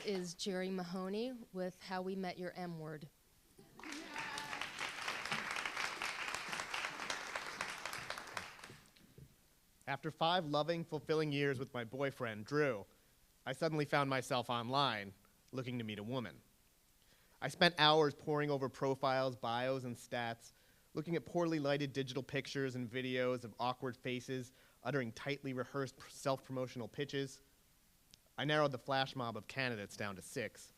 is Jerry Mahoney with How We Met Your M Word. After 5 loving, fulfilling years with my boyfriend, Drew, I suddenly found myself online, looking to meet a woman. I spent hours poring over profiles, bios, and stats, looking at poorly lighted digital pictures and videos of awkward faces, uttering tightly rehearsed self-promotional pitches. I narrowed the flash mob of candidates down to 6.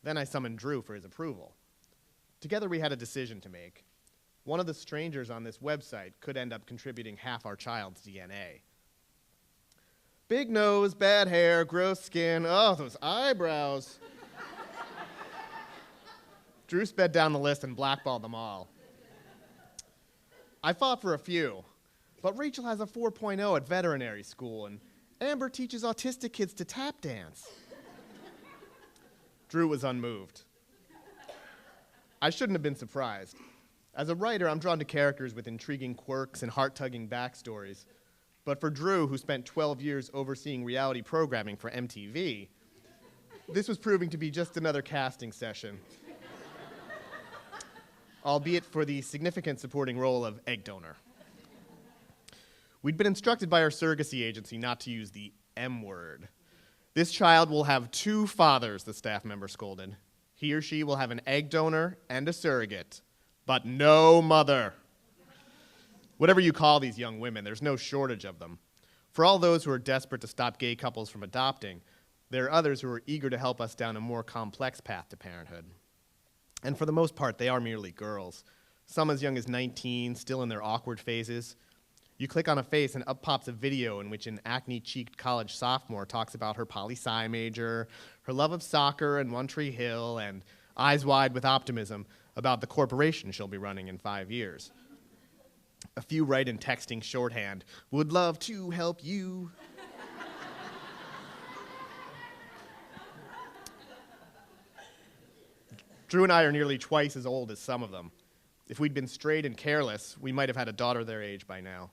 Then I summoned Drew for his approval. Together we had a decision to make. One of the strangers on this website could end up contributing half our child's DNA. Big nose, bad hair, gross skin, oh, those eyebrows. Drew sped down the list and blackballed them all. I fought for a few, but Rachel has a 4.0 at veterinary school, and Amber teaches autistic kids to tap dance. Drew was unmoved. I shouldn't have been surprised. As a writer, I'm drawn to characters with intriguing quirks and heart-tugging backstories. But for Drew, who spent 12 years overseeing reality programming for MTV, this was proving to be just another casting session, albeit for the significant supporting role of egg donor. We'd been instructed by our surrogacy agency not to use the M word. This child will have 2 fathers, the staff member scolded. He or she will have an egg donor and a surrogate, but no mother. Whatever you call these young women, there's no shortage of them. For all those who are desperate to stop gay couples from adopting, there are others who are eager to help us down a more complex path to parenthood. And for the most part, they are merely girls. Some as young as 19, still in their awkward phases. You click on a face and up pops a video in which an acne-cheeked college sophomore talks about her poli-sci major, her love of soccer and One Tree Hill, and eyes wide with optimism about the corporation she'll be running in 5 years. A few write in texting shorthand, would love to help you. Drew and I are nearly twice as old as some of them. If we'd been straight and careless, we might have had a daughter their age by now.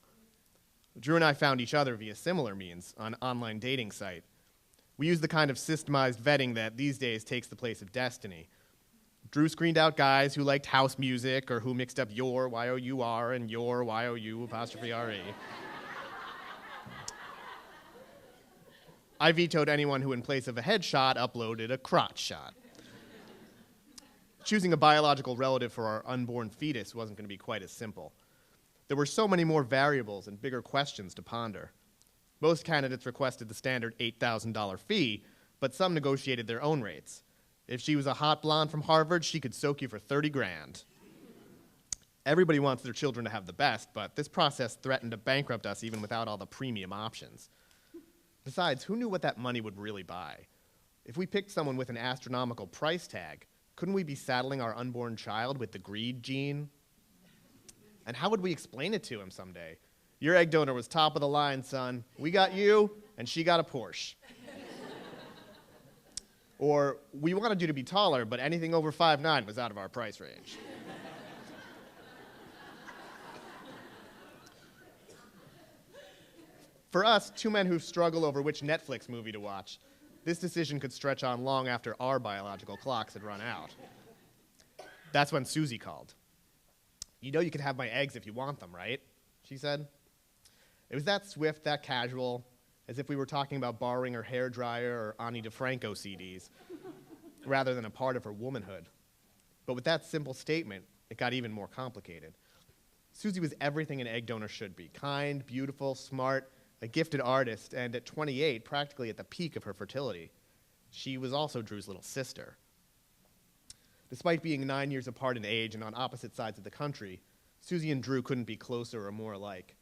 Drew and I found each other via similar means on an online dating site. We used the kind of systemized vetting that these days takes the place of destiny. Drew screened out guys who liked house music or who mixed up your, Y-O-U-R, and your, Y-O-U, apostrophe R-E. I vetoed anyone who, in place of a headshot, uploaded a crotch shot. Choosing a biological relative for our unborn fetus wasn't going to be quite as simple. There were so many more variables and bigger questions to ponder. Most candidates requested the standard $8,000 fee, but some negotiated their own rates. If she was a hot blonde from Harvard, she could soak you for 30 grand. Everybody wants their children to have the best, but this process threatened to bankrupt us even without all the premium options. Besides, who knew what that money would really buy? If we picked someone with an astronomical price tag, couldn't we be saddling our unborn child with the greed gene? And how would we explain it to him someday? Your egg donor was top of the line, son. We got you, and she got a Porsche. Or, we wanted you to be taller, but anything over 5'9" was out of our price range. For us, 2 men who struggle over which Netflix movie to watch, this decision could stretch on long after our biological clocks had run out. That's when Susie called. You know you can have my eggs if you want them, right? She said. It was that swift, that casual, as if we were talking about borrowing her hairdryer or Ani DeFranco CDs, rather than a part of her womanhood. But with that simple statement, it got even more complicated. Susie was everything an egg donor should be. Kind, beautiful, smart, a gifted artist, and at 28, practically at the peak of her fertility. She was also Drew's little sister. Despite being 9 years apart in age and on opposite sides of the country, Susie and Drew couldn't be closer or more alike.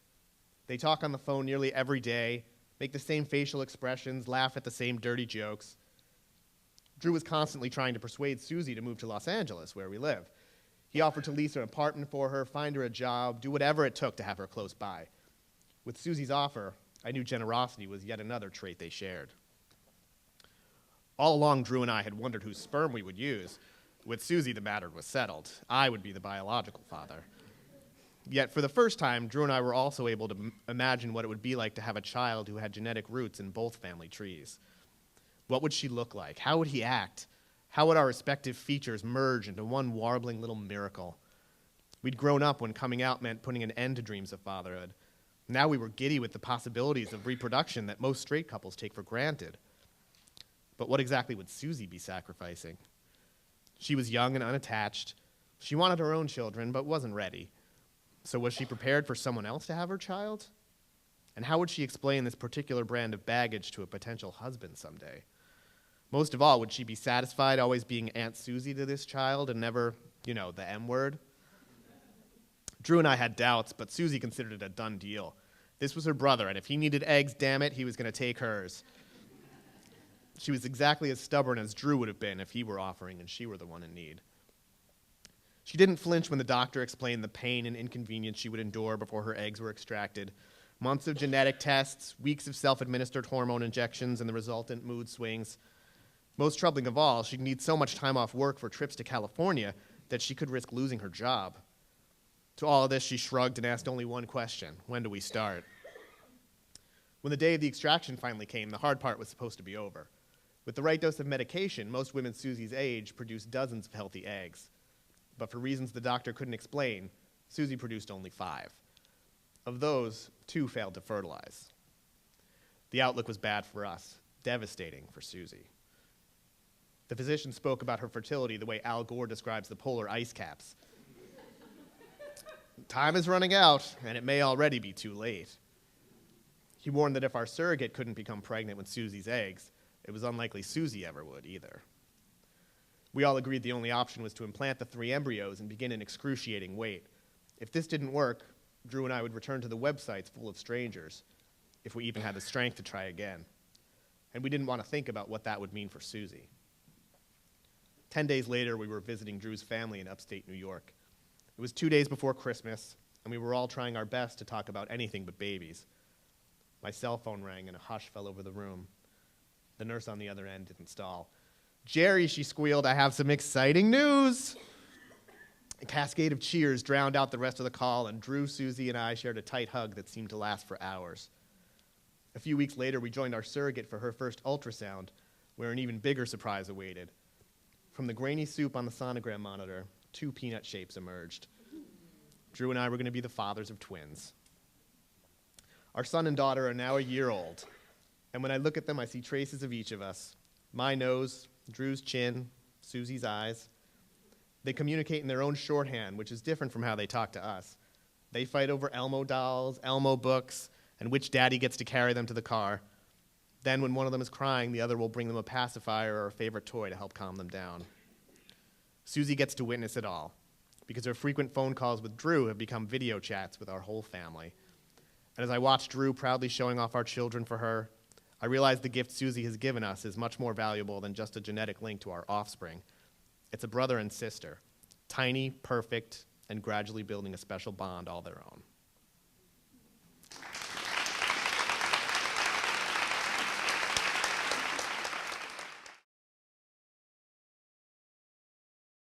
They talk on the phone nearly every day, make the same facial expressions, laugh at the same dirty jokes. Drew was constantly trying to persuade Susie to move to Los Angeles, where we live. He offered to lease an apartment for her, find her a job, do whatever it took to have her close by. With Susie's offer, I knew generosity was yet another trait they shared. All along, Drew and I had wondered whose sperm we would use. With Susie, the matter was settled. I would be the biological father. Yet, for the first time, Drew and I were also able to imagine what it would be like to have a child who had genetic roots in both family trees. What would she look like? How would he act? How would our respective features merge into one warbling little miracle? We'd grown up when coming out meant putting an end to dreams of fatherhood. Now we were giddy with the possibilities of reproduction that most straight couples take for granted. But what exactly would Susie be sacrificing? She was young and unattached. She wanted her own children, but wasn't ready. So was she prepared for someone else to have her child? And how would she explain this particular brand of baggage to a potential husband someday? Most of all, would she be satisfied always being Aunt Susie to this child and never, the M word? Drew and I had doubts, but Susie considered it a done deal. This was her brother, and if he needed eggs, damn it, he was going to take hers. She was exactly as stubborn as Drew would have been if he were offering and she were the one in need. She didn't flinch when the doctor explained the pain and inconvenience she would endure before her eggs were extracted. Months of genetic tests, weeks of self-administered hormone injections, and the resultant mood swings. Most troubling of all, she'd need so much time off work for trips to California that she could risk losing her job. To all of this, she shrugged and asked only one question: when do we start? When the day of the extraction finally came, the hard part was supposed to be over. With the right dose of medication, most women Susie's age produced dozens of healthy eggs. But for reasons the doctor couldn't explain, Susie produced only 5. Of those, 2 failed to fertilize. The outlook was bad for us, devastating for Susie. The physician spoke about her fertility the way Al Gore describes the polar ice caps. Time is running out, and it may already be too late. He warned that if our surrogate couldn't become pregnant with Susie's eggs, it was unlikely Susie ever would either. We all agreed the only option was to implant the 3 embryos and begin an excruciating wait. If this didn't work, Drew and I would return to the websites full of strangers, if we even had the strength to try again. And we didn't want to think about what that would mean for Susie. 10 days later, we were visiting Drew's family in upstate New York. It was 2 days before Christmas, and we were all trying our best to talk about anything but babies. My cell phone rang and a hush fell over the room. The nurse on the other end didn't stall. "Jerry," she squealed, "I have some exciting news." A cascade of cheers drowned out the rest of the call, and Drew, Susie, and I shared a tight hug that seemed to last for hours. A few weeks later, we joined our surrogate for her first ultrasound, where an even bigger surprise awaited. From the grainy soup on the sonogram monitor, 2 peanut shapes emerged. Drew and I were going to be the fathers of twins. Our son and daughter are now a year old, and when I look at them, I see traces of each of us. My nose, Drew's chin, Susie's eyes. They communicate in their own shorthand, which is different from how they talk to us. They fight over Elmo dolls, Elmo books, and which daddy gets to carry them to the car. Then when one of them is crying, the other will bring them a pacifier or a favorite toy to help calm them down. Susie gets to witness it all, because her frequent phone calls with Drew have become video chats with our whole family. And as I watch Drew proudly showing off our children for her, I realize the gift Susie has given us is much more valuable than just a genetic link to our offspring. It's a brother and sister, tiny, perfect, and gradually building a special bond all their own.